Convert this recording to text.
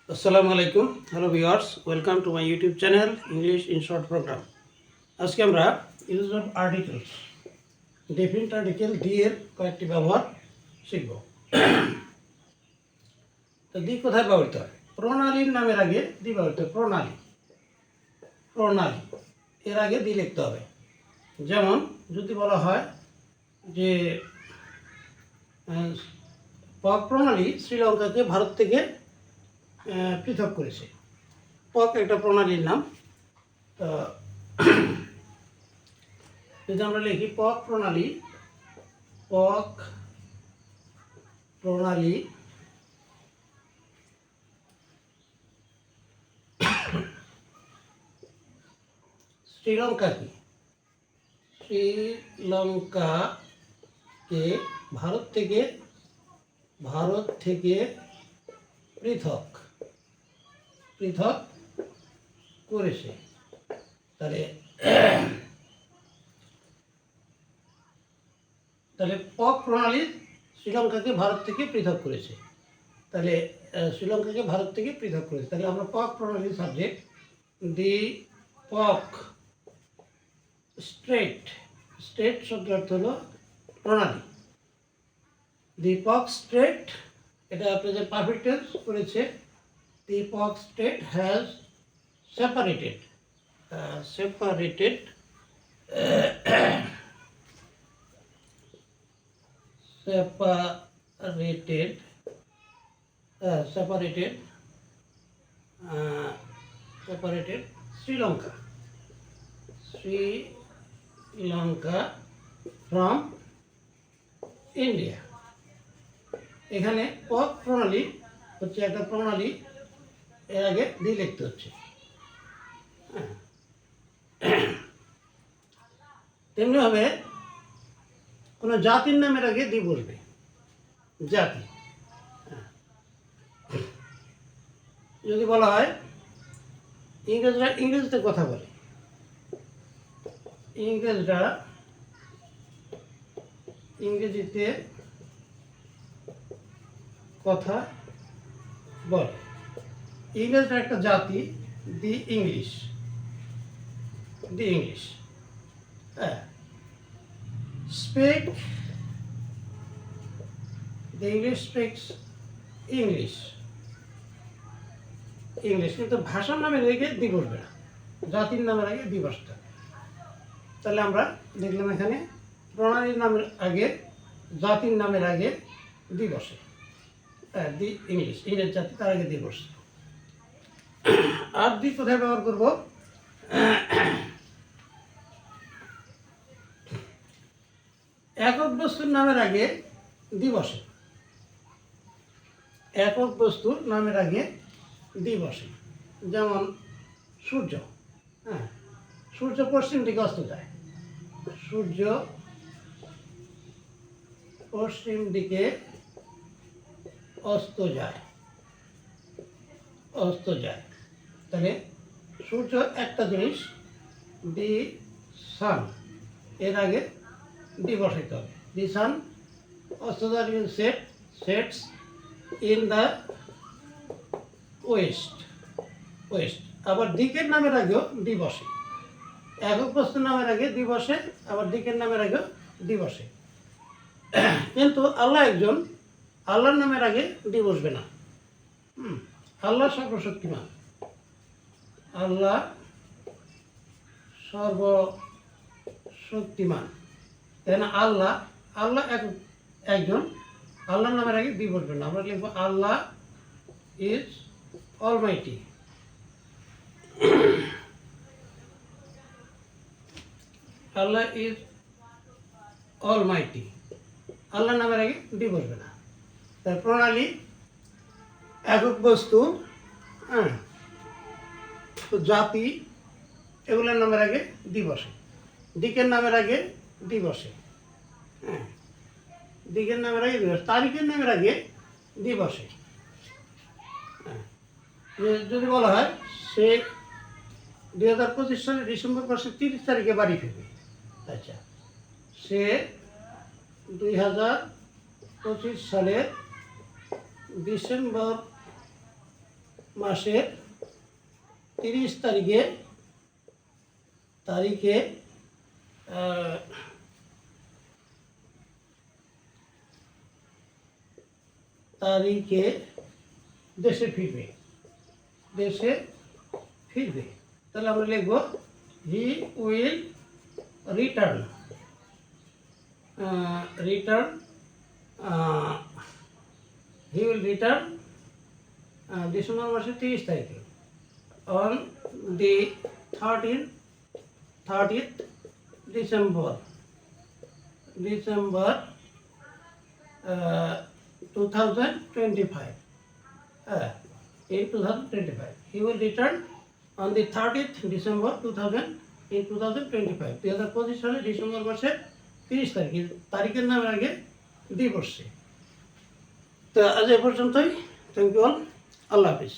আসসালামু আলাইকুম, hello viewers, welcome to my YouTube channel English in short program. আজকে আমরা use of articles, definite article the এর কয়েকটি ব্যবহার শিখব। তো দি কোথায় ব্যবহৃত হয়? প্রণালীর নামের আগে দি ব্যবহৃত হয়। প্রণালী, প্রণালী এর আগে দি লিখতে হবে। যেমন যদি বলা হয় যে পক প্রণালী শ্রীলঙ্কাকে ভারত থেকে পৃথক করেছে। পক একটা প্রণালীর নাম। তো যদি আমরা লিখি পক প্রণালী, পক প্রণালী শ্রীলঙ্কাকে ভারত থেকে পৃথক করেছে। তাহলে পক প্রণালী শ্রীলঙ্কাকে ভারত থেকে পৃথক করেছে। তাহলে শ্রীলঙ্কাকে ভারত থেকে পৃথক করেছে। তাহলে আমরা পক প্রণালীর সাবজেক্ট দি পক স্টেট শব্দের অর্থ হলো প্রণালী। দি পক স্টেট, এটা প্রেজেন্ট পারফেক্ট টেন্স করেছে। দি পক state has separated Sri Lanka from India. এখানে পক প্রণালী হচ্ছে একটা প্রণালী, এর আগে দি লিখতে হচ্ছে। তেমনিভাবে কোনো জাতির নামের আগে দি বসবে। জাতি, যদি বলা হয় ইংরেজরা ইংরেজিতে কথা বলে, ইংরেজরা ইংরেজিতে কথা বলে, ইংরেজরা একটা জাতি, দি ইংলিশ। হ্যাঁ, speak, the English speaks English. কিন্তু ভাষার নামের আগে দি বসবে না, জাতির নামের আগে দি বসতে হবে। তাহলে আমরা দেখলাম এখানে প্রণালীর নামের আগে, জাতির নামের আগে দি বসে। হ্যাঁ, দি ইংলিশ জাতি, তার আগে দি বসে। আর দি কোথায় ব্যবহার করব? একক বস্তুর নামের আগে দি বসে। একক বস্তুর নামের আগে দি বসে। যেমন সূর্য। হ্যাঁ, সূর্য পশ্চিম দিকে অস্ত যায়। সূর্য পশ্চিম দিকে অস্ত যায়। তাহলে সূর্য একটা জিনিস, দি সান, এর আগে দি বসাইতে হবে। দি সান অস্ত যায়, সেটস ইন দ্য ওয়েস্ট। আবার দিকের নামের আগেও দি বসে। একক বস্তুর নামের আগে দি বসে, আবার দিকের নামের আগেও দি বসে। কিন্তু আল্লাহ একজন, আল্লাহর নামের আগে দি বসবে না। আল্লাহ সর্বশক্তিমান, আল্লাহ সর্বশক্তিমান। আল্লাহ একজন, আল্লাহর নামের আগে দি বসবে না। আমরা লিখবো Allah is almighty. Allah is almighty, আল্লাহর নামের আগে দি বসবে না। তার প্রণালী, একক বস্তু, হ্যাঁ, জাতি, এগুলোর নামের আগে দি বসে। দিকের নামের আগে দি বসে। হ্যাঁ, দিকের নামের আগে দি বসে। তারিখের নামের আগে দি বসে। হ্যাঁ, যদি বলা হয় সে 2025 সালের ডিসেম্বর মাসের 30 তারিখে বাড়ি ফিরবে। আচ্ছা, সে 2025 সালের ডিসেম্বর মাসের 30 তারিখে তারিখে দেশে ফিরবে। তাহলে আমরা লিখব হি উইল রিটার্ন ডিসেম্বর মাসের 30 তারিখে on the 30th December 2025. In 2025 he will return on the 30th December 2025. 2025 সালে ডিসেম্বর মাসের 30 তারিখে, তারিখের নামের আগে দি বসছে। তো আজ এ পর্যন্তই। Thank you all. আল্লাহ হাফিজ।